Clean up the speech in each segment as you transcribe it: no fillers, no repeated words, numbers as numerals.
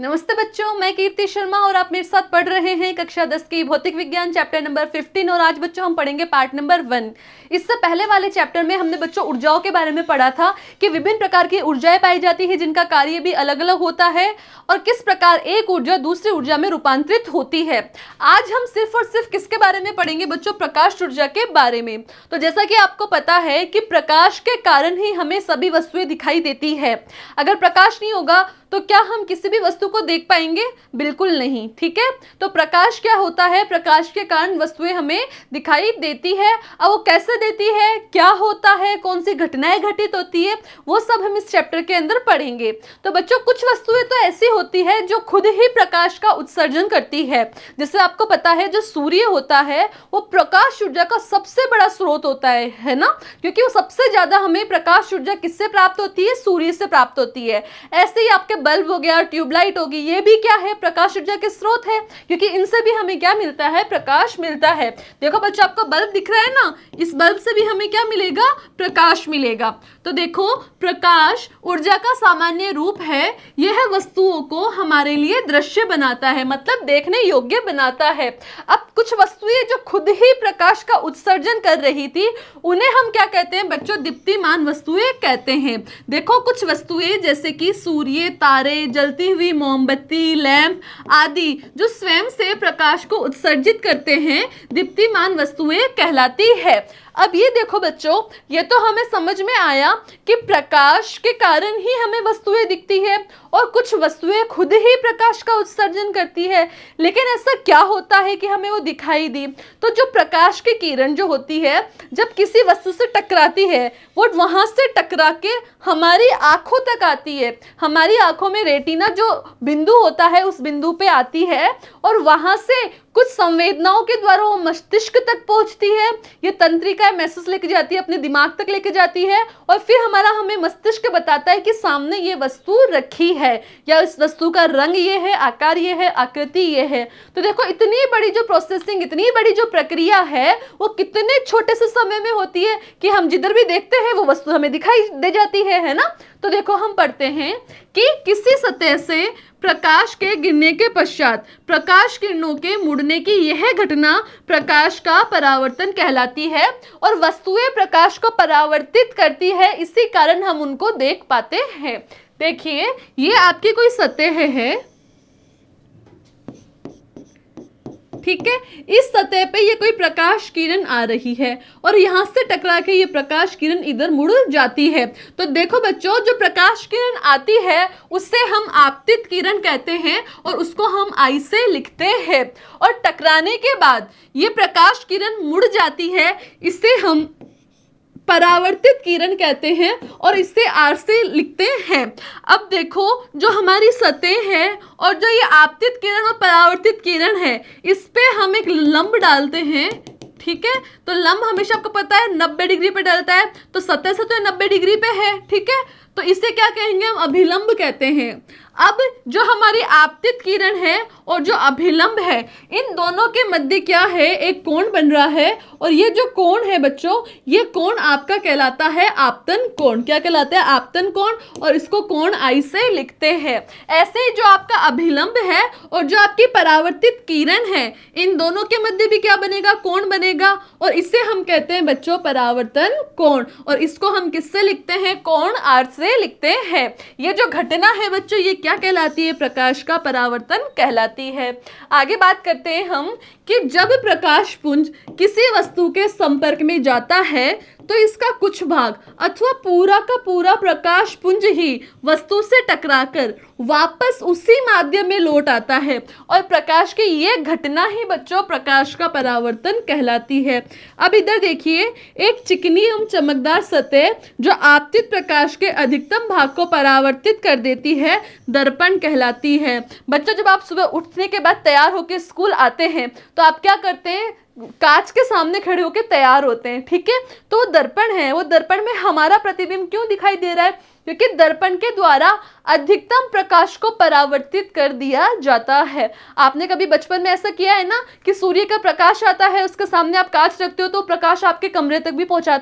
नमस्ते बच्चों, मैं कीर्ति शर्मा और आप मेरे साथ पढ़ रहे हैं कक्षा 10 की भौतिक विज्ञान चैप्टर नंबर 15 और आज बच्चों हम पढ़ेंगे पार्ट नंबर 1। इससे पहले वाले चैप्टर में हमने बच्चों ऊर्जाओं के बारे में पढ़ा था कि विभिन्न प्रकार की ऊर्जाएं पाई जाती है जिनका कार्य भी अलग अलग होता है और किस प्रकार एक ऊर्जा दूसरी ऊर्जा में रूपांतरित होती है। आज हम सिर्फ और सिर्फ किसके बारे में पढ़ेंगे बच्चों? प्रकाश ऊर्जा के बारे में। तो जैसा कि आपको पता है कि प्रकाश के कारण ही हमें सभी वस्तुएं दिखाई देती है। अगर प्रकाश नहीं होगा तो क्या हम किसी भी वस्तु को देख पाएंगे? बिल्कुल नहीं। ठीक है, तो प्रकाश क्या होता है? प्रकाश के कारण वस्तुएं हमें दिखाई देती है। अब वो कैसे देती है, क्या होता है, कौन सी घटनाएं घटित होती है, वो सब हम इस चैप्टर के अंदर पढ़ेंगे। तो बच्चों कुछ वस्तुएं तो ऐसी होती है जो खुद ही प्रकाश का उत्सर्जन करती है। जैसे आपको पता है जो सूर्य होता है वो प्रकाश ऊर्जा का सबसे बड़ा स्रोत होता है ना, क्योंकि वो सबसे ज्यादा हमें प्रकाश ऊर्जा किससे प्राप्त होती है? सूर्य से प्राप्त होती है। ऐसे ही आपके बल्ब हो गया, ट्यूबलाइट होगी, ये भी क्या है? प्रकाश ऊर्जा के स्रोत है, क्योंकि इनसे भी हमें क्या मिलता है? प्रकाश मिलता है। देखो बच्चों, आपको बल्ब दिख रहा है ना, इस बल्ब से भी हमें क्या मिलेगा? प्रकाश मिलेगा। तो देखो, प्रकाश ऊर्जा का सामान्य रूप है। यह वस्तुओं को हमारे लिए दृश्य बनाता है, मतलब देखने योग्य बनाता है। अब कुछ वस्तुएं जो खुद ही प्रकाश का उत्सर्जन कर रही थी उन्हें हम क्या कहते हैं बच्चों? दीप्तिमान वस्तुएं कहते हैं। देखो कुछ वस्तुएं जैसे कि सूर्य, तारे, जलती हुई मोमबत्ती, लैंप आदि जो स्वयं से प्रकाश को उत्सर्जित करते हैं दीप्तिमान वस्तुएं कहलाती है। अब ये देखो बच्चों, ये तो हमें समझ में आया कि प्रकाश के कारण ही हमें वस्तुएं दिखती है और कुछ वस्तुएं खुद ही प्रकाश का उत्सर्जन करती है। लेकिन ऐसा क्या होता है कि हमें वो दिखाई दी? तो जो प्रकाश की किरण जो होती है जब किसी वस्तु से टकराती है वो वहां से टकरा के हमारी आंखों तक आती है। हमारी आंखों में रेटिना जो बिंदु होता है उस बिंदु पे आती है और वहां से कुछ संवेदनाओं के द्वारा वो मस्तिष्क तक पहुंचती है। ये तंत्रिका मैसेज लेके जाती है, अपने दिमाग तक लेके जाती है और फिर हमें मस्तिष्क बताता है कि सामने ये वस्तु रखी है या इस वस्तु का रंग ये है, आकार ये है, आकृति ये है। तो देखो इतनी बड़ी जो प्रोसेसिंग, इतनी बड़ी जो प्रक्रिया है वो कितने छोटे से समय में होती है कि हम जिधर भी देखते हैं वो वस्तु हमें दिखाई दे जाती है ना। तो देखो हम पढ़ते हैं कि किसी सतह से प्रकाश के गिरने के पश्चात प्रकाश किरणों के मुड़ने की यह घटना प्रकाश का परावर्तन कहलाती है और वस्तुएं प्रकाश को परावर्तित करती है, इसी कारण हम उनको देख पाते हैं। देखिए ये आपकी कोई सतह है, ठीक है। इस सतह पे ये कोई प्रकाश किरण आ रही है और यहां से टकरा के ये प्रकाश किरण इधर मुड़ जाती है। तो देखो बच्चों, जो प्रकाश किरण आती है उससे हम आपतित किरण कहते हैं और उसको हम आई से लिखते हैं। और टकराने के बाद ये प्रकाश किरण मुड़ जाती है, इससे हम परावर्तित किरण कहते हैं और इससे आर से लिखते हैं। अब देखो जो हमारी सतह है और जो ये आपतित किरण और परावर्तित किरण है इस पे हम एक लंब डालते हैं, ठीक है। तो लंब हमेशा आपको पता है 90 डिग्री पे डलता है, तो सतह से तो 90 डिग्री पे है, ठीक है। तो इसे क्या कहेंगे? हम अभिलंब कहते हैं। अब जो हमारी आपतित किरण है और जो अभिलंब है इन दोनों के मध्य क्या है? एक कोण बन रहा है और ये जो कोण है बच्चों, ये कोण आपका कहलाता है आपतन कोण। क्या कहलाता है? आपतन कोण। और इसको कोण आई से लिखते हैं। ऐसे ही जो आपका अभिलंब है और जो आपकी परावर्तित किरण है इन दोनों के मध्य भी क्या बनेगा? कोण बनेगा और इसे हम कहते हैं बच्चों परावर्तन कोण। और इसको हम किससे लिखते हैं? कोण आर से लिखते हैं। ये जो घटना है बच्चों ये क्या कहलाती है? प्रकाश का परावर्तन कहलाती है। आगे बात करते हैं हम कि जब प्रकाश पुंज किसी वस्तु के संपर्क में जाता है तो इसका कुछ भाग अथवा पूरा का पूरा प्रकाश पुंज ही वस्तु से टकराकर वापस उसी माध्यम में लौट आता है और प्रकाश की ये घटना ही बच्चों प्रकाश का परावर्तन कहलाती है। अब इधर देखिए, एक चिकनी एवं चमकदार सतह जो आपतित प्रकाश के अधिकतम भाग को परावर्तित कर देती है दर्पण कहलाती है। बच्चों जब आप सुबह उठने के बाद तैयार होकर स्कूल आते हैं तो आप क्या करते हैं? कांच के सामने खड़े होकर तैयार होते हैं, ठीक है। तो दर्पण है, वो दर्पण में हमारा प्रतिबिंब क्यों दिखाई दे रहा है? क्योंकि दर्पण के द्वारा अधिकतम प्रकाश को परावर्तित कर दिया जाता है। आपने कभी बचपन में ऐसा किया है ना कि सूर्य का प्रकाश आता है, उसके सामने आप कांच रखते हो तो प्रकाश आपके कमरे तक भी पहुंचा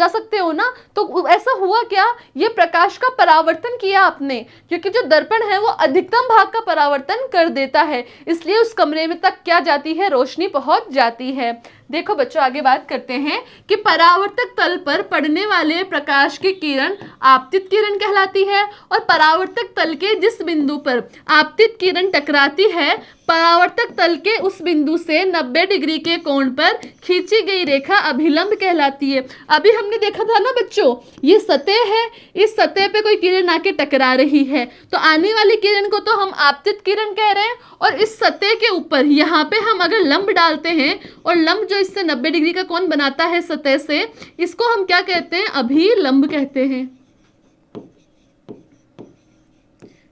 सकते हो ना। तो ऐसा हुआ क्या, ये प्रकाश का परावर्तन किया आपने, क्योंकि जो दर्पण है वो अधिकतम भाग का परावर्तन कर देता है, इसलिए उस कमरे में तक क्या जाती है, रोशनी पहुंच जाती है। देखो बच्चों आगे बात करते हैं कि परावर्तक तल पर पड़ने वाले प्रकाश की किरण आपतित किरण कहलाती है, और परावर्तक तल के जिस बिंदु पर आपतित किरण टकराती है, परावर्तक तल के उस बिंदु से 90 डिग्री के कोण पर खींची गई रेखा अभिलंब कहलाती है। अभी हमने देखा था ना बच्चों, ये सतह है, इस सतह पे कोई किरण आके टकरा रही है, तो आने वाली किरण को तो हम आपतित किरण कह रहे हैं, और इस सतह के ऊपर यहाँ पे हम अगर लंब डालते हैं, और लंब जो इससे 90 डिग्री का कोण बनाता है सतह से, इसको हम क्या कहते हैं, अभिलंब कहते हैं।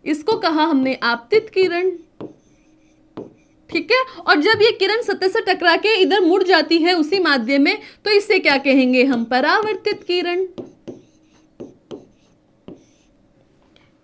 इसको कहा हमने आपतित किरण, ठीक है। और जब ये किरण सतह से टकरा के इधर मुड़ जाती है उसी माध्यम में, तो इसे क्या कहेंगे हम, परावर्तित किरण,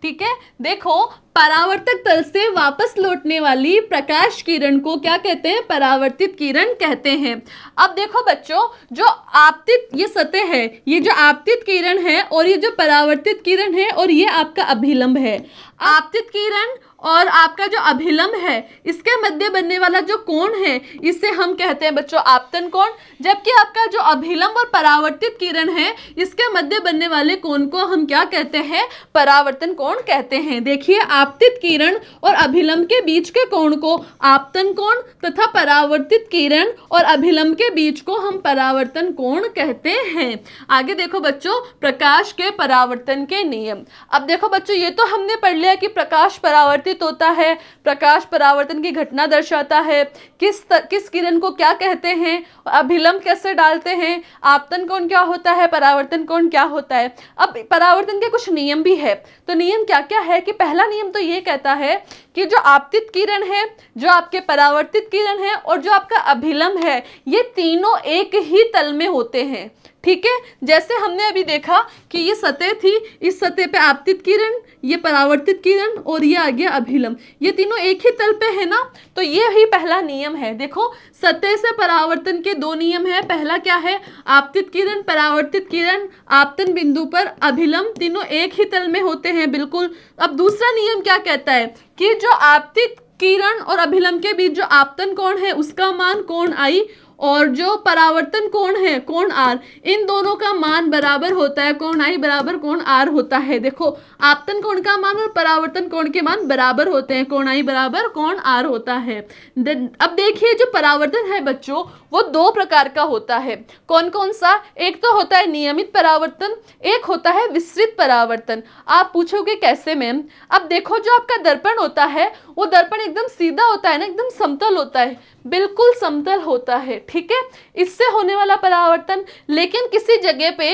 ठीक है। देखो परावर्तक तल से वापस लौटने वाली प्रकाश किरण को क्या कहते हैं, परावर्तित किरण कहते हैं। अब देखो बच्चों, जो आपतित ये सतह है, ये जो आपतित किरण है और ये जो परावर्तित किरण है, और ये आपका अभिलंब है। आपतित किरण और आपका जो अभिलंब है, इसके मध्य बनने वाला जो कोण है, इसे हम कहते हैं बच्चों आपतन कोण, जबकि आपका जो अभिलंब और परावर्तित किरण है, इसके मध्य बनने वाले कोण को हम क्या कहते हैं, परावर्तन कोण कहते हैं। देखिए आपतित किरण और अभिलंब के बीच के कोण को आपतन कोण तथा परावर्तित किरण और अभिलंब के बीच को हम परावर्तन कोण कहते हैं। आगे देखो बच्चों, प्रकाश के परावर्तन के नियम। अब देखो बच्चों, ये तो हमने पढ़ लिया कि प्रकाश परावर्तित होता है, प्रकाश परावर्तन की घटना दर्शाता है, किस किरण को क्या कहते हैं, अभिलंब कैसे डालते हैं, आपतन कोण क्या होता है, परावर्तन कोण क्या होता है। अब परावर्तन के कुछ नियम भी है, तो नियम क्या क्या है कि पहला नियम तो ये कहता है कि जो आपतित किरण है, जो आपके परावर्तित किरण है और जो आपका अभिलंब है, ये तीनों एक ही तल में होते हैं, ठीक है। जैसे हमने अभी देखा कि ये सतह थी, इस सतह पे आपतित किरण, ये परावर्तित किरण और ये आ गया अभिलंब, ये तीनों एक ही तल पे है ना, तो ये ही पहला नियम है। देखो सतह से परावर्तन के दो नियम है, पहला क्या है, आपतित किरण, परावर्तित किरण आपतन बिंदु पर अभिलंब तीनों एक ही तल में होते हैं, बिल्कुल। अब दूसरा नियम क्या कहता है कि जो आपतित किरण और अभिलंब के बीच जो आपतन कोण है, उसका मान कोण आई, और जो परावर्तन कोण है कोण आर, इन दोनों का मान बराबर होता है, कोण आई बराबर कोण आर होता है। देखो आपतन कोण का मान और परावर्तन कोण के मान बराबर होते हैं, कोण आई बराबर कोण आर होता है। अब देखिए जो परावर्तन है बच्चों, वो दो प्रकार का होता है। कौन कौन सा, एक तो होता है नियमित परावर्तन, एक होता है विस्तृत परावर्तन। आप पूछोगे कैसे मैम, अब देखो जो आपका दर्पण होता है, वो दर्पण एकदम सीधा होता है ना, एकदम समतल होता है, बिल्कुल समतल होता है, ठीक है, इससे होने वाला परावर्तन। लेकिन किसी जगह पे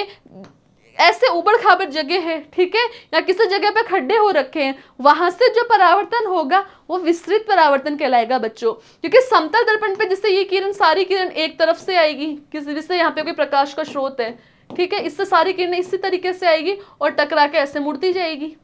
ऐसे उबड़ खाबड़ जगह है, ठीक है, या किसी जगह पे खड्डे हो रखे हैं, वहां से जो परावर्तन होगा वो विस्तृत परावर्तन कहलाएगा बच्चों। क्योंकि समतल दर्पण पे जिससे ये किरण, सारी किरण एक तरफ से आएगी, किसी जिससे यहाँ पे कोई प्रकाश का स्रोत है, ठीक है, इससे सारी किरणें इसी तरीके से आएगी और टकरा के ऐसे मुड़ती जाएगी,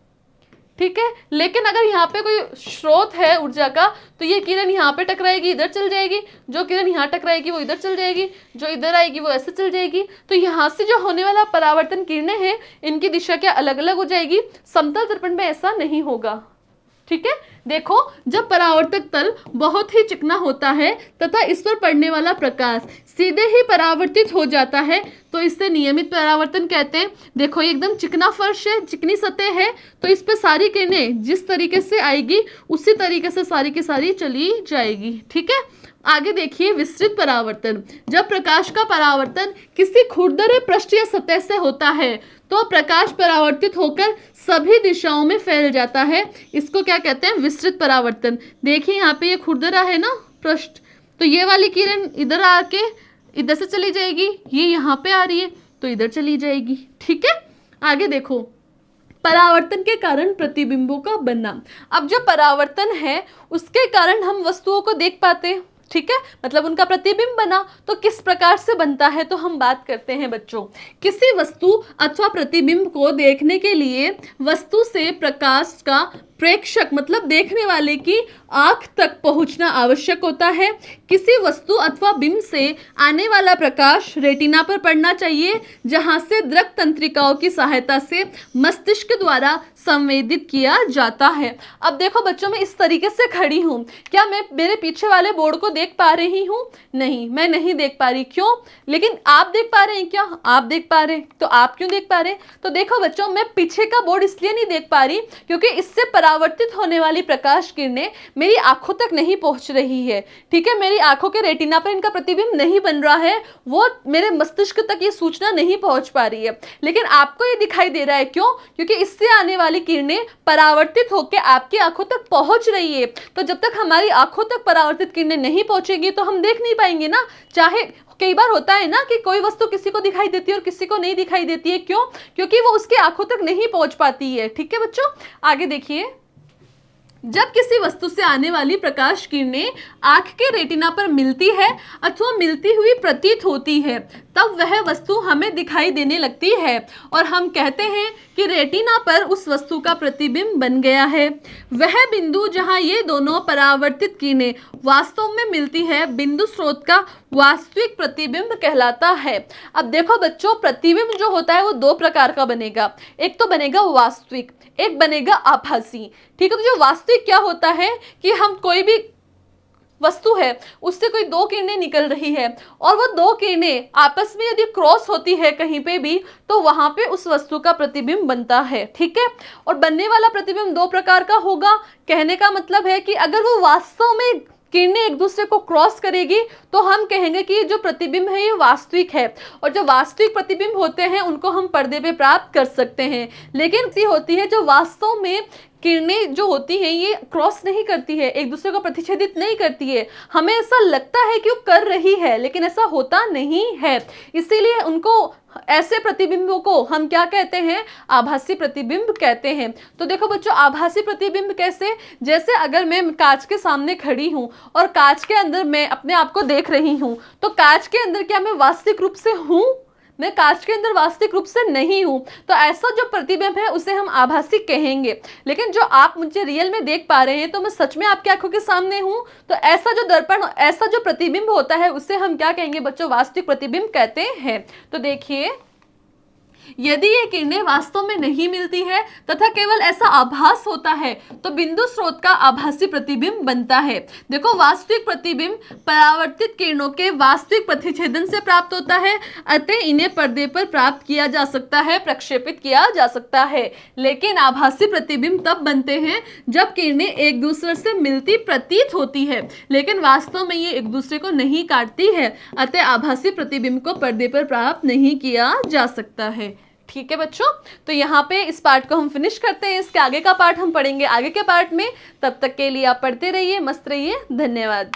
ठीक है। लेकिन अगर यहाँ पे कोई स्रोत है ऊर्जा का, तो ये किरण यहाँ पे टकराएगी, इधर चल जाएगी, जो किरण यहाँ टकराएगी वो इधर चल जाएगी, जो इधर आएगी वो ऐसे चल जाएगी। तो यहाँ से जो होने वाला परावर्तन किरणें हैं, इनकी दिशा क्या अलग अलग हो जाएगी, समतल दर्पण में ऐसा नहीं होगा, ठीक है। देखो जब परावर्तक तल बहुत ही चिकना होता है तथा इस पर पड़ने वाला प्रकाश सीधे ही परावर्तित हो जाता है, तो इससे नियमित परावर्तन कहते हैं। देखो ये एकदम चिकना फर्श है, चिकनी सतह है, तो इस पर सारी किरणें जिस तरीके से आएगी उसी तरीके से सारी की सारी चली जाएगी, ठीक है। आगे देखिए विस्तृत परावर्तन। जब प्रकाश का परावर्तन किसी खुरदरे पृष्ठीय सतह से होता है, तो प्रकाश परावर्तित होकर सभी दिशाओं में फैल जाता है, इसको क्या कहते हैं, विस्तृत परावर्तन। देखिए यहाँ पे ये खुरदरा है ना पृष्ठ, तो ये वाली किरण इधर आके इधर से चली जाएगी, ये यहाँ पे आ रही है तो इधर चली जाएगी, ठीक है। आगे देखो परावर्तन के कारण प्रतिबिंबों का बनना। अब जो परावर्तन है उसके कारण हम वस्तुओं को देख पाते हैं, ठीक है, मतलब उनका प्रतिबिंब बना। तो किस प्रकार से बनता है, तो हम बात करते हैं बच्चों। किसी वस्तु अथवा प्रतिबिंब को देखने के लिए वस्तु से प्रकाश का प्रेक्षक मतलब देखने वाले की आंख तक पहुंचना आवश्यक होता है। किसी वस्तु अथवा बिंब से आने वाला प्रकाश रेटिना पर पड़ना चाहिए, जहां से दृक तंत्रिकाओं की सहायता से मस्तिष्क द्वारा संवेदित किया जाता है। अब देखो बच्चों, मैं इस तरीके से खड़ी हूं, क्या मैं मेरे पीछे वाले बोर्ड को देख पा रही हूं? नहीं, मैं नहीं देख पा रही। क्यों? लेकिन आप देख पा रहे हैं क्या? आप देख पा रहे हैं। तो आप क्यों देख पा रहे हैं? तो देखो बच्चों, मैं पीछे का बोर्ड इसलिए नहीं देख पा रही क्योंकि इससे परावर्तित होने वाली प्रकाश किरणें मेरी आंखों तक नहीं पहुंच रही है। ठीक है, मेरी आंखों के रेटिना पर इनका प्रतिबिंब नहीं बन रहा है, वो मेरे मस्तिष्क तक ये सूचना नहीं पहुंच पा रही है। लेकिन आपको ये दिखाई दे रहा है। क्यों? क्योंकि इससे आने वाली किरणें परावर्तित होकर आपकी आंखों तक पहुंच रही है। तो जब तक हमारी आंखों तक परावर्तित किरणें नहीं पहुंचेगी तो हम देख नहीं पाएंगे ना। चाहे कई बार होता है ना कि कोई वस्तु किसी को दिखाई देती है और किसी को नहीं दिखाई देती है। क्यों? क्योंकि वो उसकी आंखों तक नहीं पहुंच पाती है। ठीक है बच्चों, आगे देखिए। जब किसी वस्तु से आने वाली प्रकाश किरणें आंख के रेटिना पर मिलती है अथवा मिलती हुई प्रतीत होती है, तब वह वस्तु हमें दिखाई देने लगती है और हम कहते हैं कि रेटिना पर उस वस्तु का प्रतिबिंब बन गया है। वह बिंदु जहां ये दोनों परावर्तित किरणें वास्तव में मिलती है, बिंदु स्रोत का वास्तविक प्रतिबिंब कहलाता है। अब देखो बच्चों, प्रतिबिंब जो होता है वो दो प्रकार का बनेगा। एक तो बनेगा वास्तविक, एक बनेगा आभासी। ठीक है, तो जो वास्तविक क्या होता है कि हम कोई भी वस्तु है उससे कोई दो किरणें निकल रही है और वो दो किरणें आपस में यदि क्रॉस होती है कहीं पे भी तो वहां पे उस वस्तु का प्रतिबिंब बनता है। ठीक है, और बनने वाला प्रतिबिंब दो प्रकार का होगा। कहने का मतलब है कि अगर वो वास्तव में किरणें एक दूसरे को क्रॉस करेगी तो हम कहेंगे कि जो प्रतिबिंब है ये वास्तविक है। और जो वास्तविक प्रतिबिंब होते हैं उनको हम पर्दे पे प्राप्त कर सकते हैं। लेकिन सी होती है जो वास्तव में किरणें जो होती हैं ये क्रॉस नहीं करती है, एक दूसरे को प्रतिच्छेदित नहीं करती है। हमें ऐसा लगता है कि वो कर रही है लेकिन ऐसा होता नहीं है। इसीलिए उनको, ऐसे प्रतिबिंबों को हम क्या कहते हैं? आभासी प्रतिबिंब कहते हैं। तो देखो बच्चों, आभासी प्रतिबिंब कैसे? जैसे अगर मैं कांच के सामने खड़ी हूं और कांच के अंदर मैं अपने आप को देख रही हूं, तो कांच के अंदर क्या मैं वास्तविक रूप से हूं? मैं कांच के अंदर वास्तविक रूप से नहीं हूं। तो ऐसा जो प्रतिबिंब है उसे हम आभासी कहेंगे। लेकिन जो आप मुझे रियल में देख पा रहे हैं तो मैं सच में आपकी आंखों के सामने हूं। तो ऐसा जो दर्पण, ऐसा जो प्रतिबिंब होता है उसे हम क्या कहेंगे बच्चों? वास्तविक प्रतिबिंब कहते हैं। तो देखिए, यदि ये किरणें वास्तव में नहीं मिलती है तथा केवल ऐसा आभास होता है तो बिंदु स्रोत का आभासी प्रतिबिंब बनता है। देखो, वास्तविक प्रतिबिंब परावर्तित किरणों के वास्तविक प्रतिच्छेदन से प्राप्त होता है, अतः इन्हें पर्दे पर प्राप्त किया जा सकता है, प्रक्षेपित किया जा सकता है। लेकिन आभासी प्रतिबिंब तब बनते हैं जब किरणें एक दूसरे से मिलती प्रतीत होती है लेकिन वास्तव में ये एक दूसरे को नहीं काटती है, अतः आभासी प्रतिबिंब को पर्दे पर प्राप्त नहीं किया जा सकता है। ठीक है बच्चों, तो यहाँ पे इस पार्ट को हम फिनिश करते हैं। इसके आगे का पार्ट हम पढ़ेंगे आगे के पार्ट में। तब तक के लिए आप पढ़ते रहिए, मस्त रहिए। धन्यवाद।